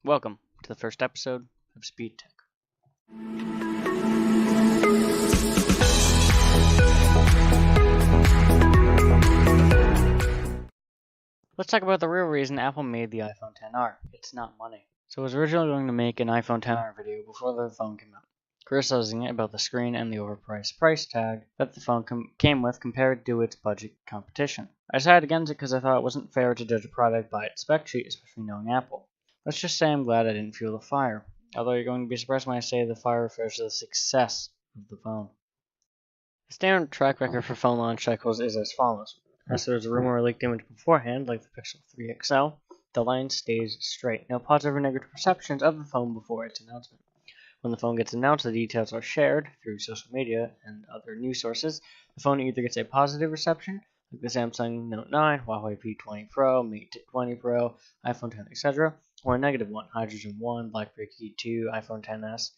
Welcome to the first episode of SpeedTech. Let's talk about the real reason Apple made the iPhone XR. It's not money. So I was originally going to make an iPhone XR video before the phone came out, criticizing it about the screen and the overpriced price tag that the phone came with compared to its budget competition. I decided against it because I thought it wasn't fair to judge a product by its spec sheet, especially knowing Apple. Let's just say I'm glad I didn't fuel the fire, although you're going to be surprised when I say the fire refers to the success of the phone. The standard track record for phone launch cycles is as follows. Unless there's a rumor or leaked image beforehand, like the Pixel 3 XL, the line stays straight. No positive or negative perceptions of the phone before its announcement. When the phone gets announced, the details are shared through social media and other news sources. The phone either gets a positive reception, like the Samsung Note 9, Huawei P20 Pro, Mate 20 Pro, iPhone 10, etc., or a negative one, Hydrogen 1, BlackBerry Key 2, iPhone XS.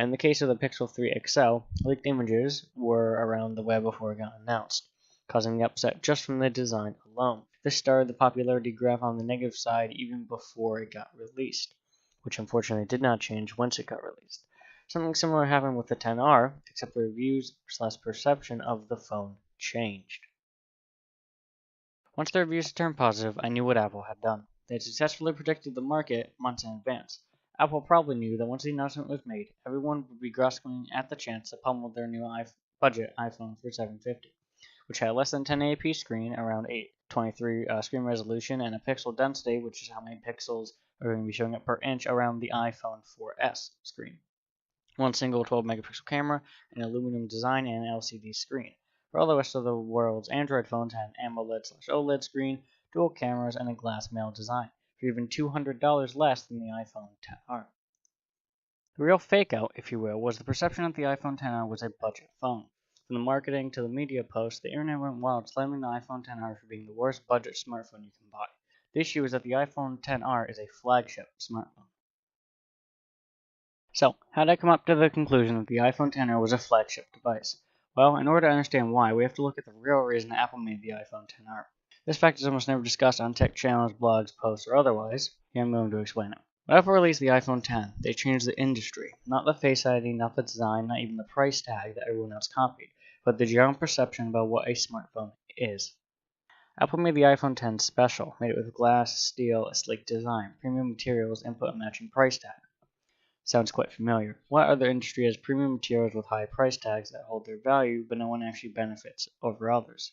In the case of the Pixel 3 XL, leaked images were around the web before it got announced, causing the upset just from the design alone. This started the popularity graph on the negative side even before it got released, which unfortunately did not change once it got released. Something similar happened with the XR, except the reviews/perception of the phone changed. Once the reviews turned positive, I knew what Apple had done. They had successfully predicted the market months in advance. Apple probably knew that once the announcement was made, everyone would be grasping at the chance to pummel their new budget iPhone for $750, which had a less than 1080p screen, around 823 screen resolution, and a pixel density, which is how many pixels are going to be showing up per inch around the iPhone 4S screen. One single 12-megapixel camera, an aluminum design, and an LCD screen. For all the rest of the world's Android phones had an AMOLED/OLED screen, dual cameras, and a glass mail design, for even $200 less than the iPhone XR. The real fake-out, if you will, was the perception that the iPhone XR was a budget phone. From the marketing to the media posts, the internet went wild, slamming the iPhone XR for being the worst budget smartphone you can buy. The issue is that the iPhone XR is a flagship smartphone. So, how did I come up to the conclusion that the iPhone XR was a flagship device? Well, in order to understand why, we have to look at the real reason Apple made the iPhone XR. This fact is almost never discussed on tech channels, blogs, posts, or otherwise. Here I'm going to explain it. When Apple released the iPhone X, they changed the industry. Not the Face ID, not the design, not even the price tag that everyone else copied, but the general perception about what a smartphone is. Apple made the iPhone X special, made it with glass, steel, a sleek design, premium materials, input and matching price tag. Sounds quite familiar. What other industry has premium materials with high price tags that hold their value, but no one actually benefits over others?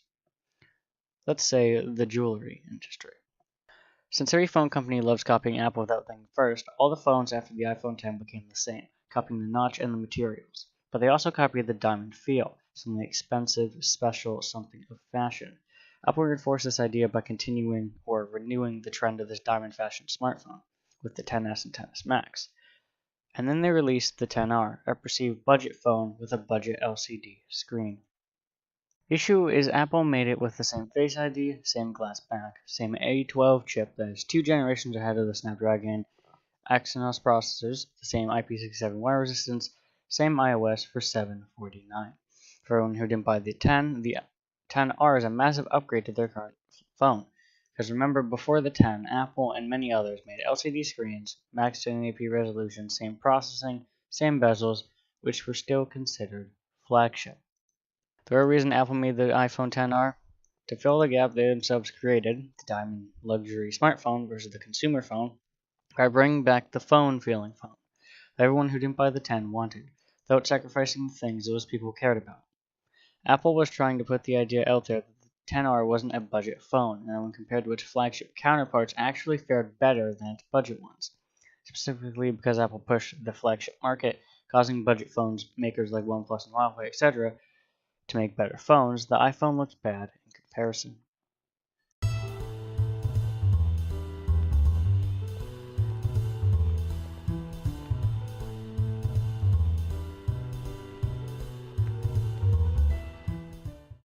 Let's say the jewelry industry. Since every phone company loves copying Apple without thinking first, all the phones after the iPhone X became the same, copying the notch and the materials. But they also copied the diamond feel, something expensive, special, something of fashion. Apple reinforced this idea by continuing or renewing the trend of this diamond fashion smartphone, with the XS and XS Max. And then they released the XR, a perceived budget phone with a budget LCD screen. The issue is Apple made it with the same Face ID, same glass back, same A12 chip that is 2 generations ahead of the Snapdragon Exynos processors, the same IP67 wire resistance, same iOS for $749. For everyone who didn't buy the XR is a massive upgrade to their current phone. Because remember, before the X, Apple and many others made LCD screens, max 1080p resolution, same processing, same bezels, which were still considered flagship. The real reason Apple made the iPhone XR? To fill the gap they themselves created, the diamond luxury smartphone versus the consumer phone, by bringing back the phone-feeling phone that everyone who didn't buy the X wanted, without sacrificing the things those people cared about. Apple was trying to put the idea out there that the XR wasn't a budget phone, and when compared to its flagship counterparts, actually fared better than its budget ones, specifically because Apple pushed the flagship market, causing budget phones makers like OnePlus and Huawei, etc., to make better phones. The iPhone looks bad in comparison.